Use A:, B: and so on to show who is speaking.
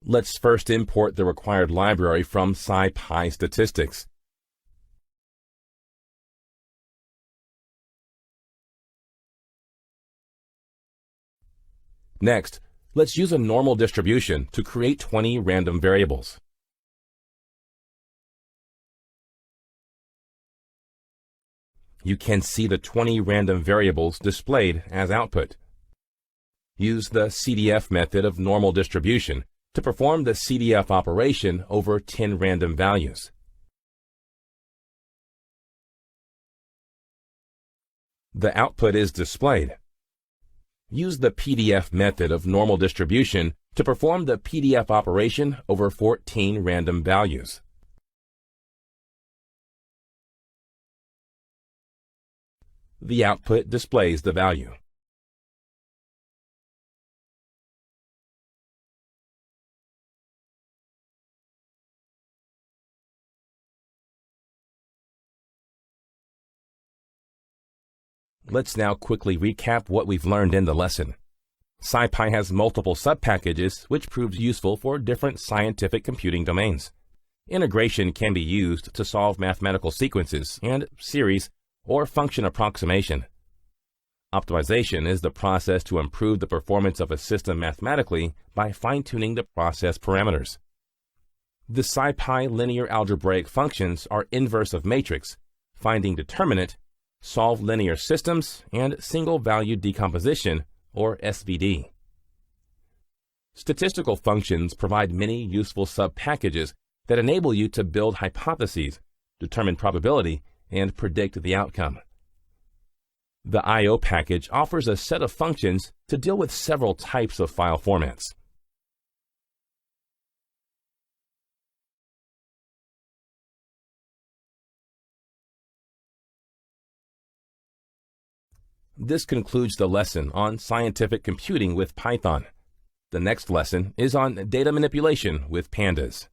A: Let's first import the required library from SciPy Statistics. Next, let's use a normal distribution to create 20 random variables. You can see the 20 random variables displayed as output. Use the CDF method of normal distribution to perform the CDF operation over 10 random values. The output is displayed. Use the PDF method of normal distribution to perform the PDF operation over 14 random values. The output displays the value. Let's now quickly recap what we've learned in the lesson. SciPy has multiple subpackages which proves useful for different scientific computing domains. Integration can be used to solve mathematical sequences and series or function approximation. Optimization is the process to improve the performance of a system mathematically by fine-tuning the process parameters. The SciPy linear algebraic functions are inverse of matrix, finding determinant, solve linear systems, and single-value decomposition, or SVD. Statistical functions provide many useful sub-packages that enable you to build hypotheses, determine probability, and predict the outcome. The I/O package offers a set of functions to deal with several types of file formats. This concludes the lesson on scientific computing with Python. The next lesson is on data manipulation with pandas.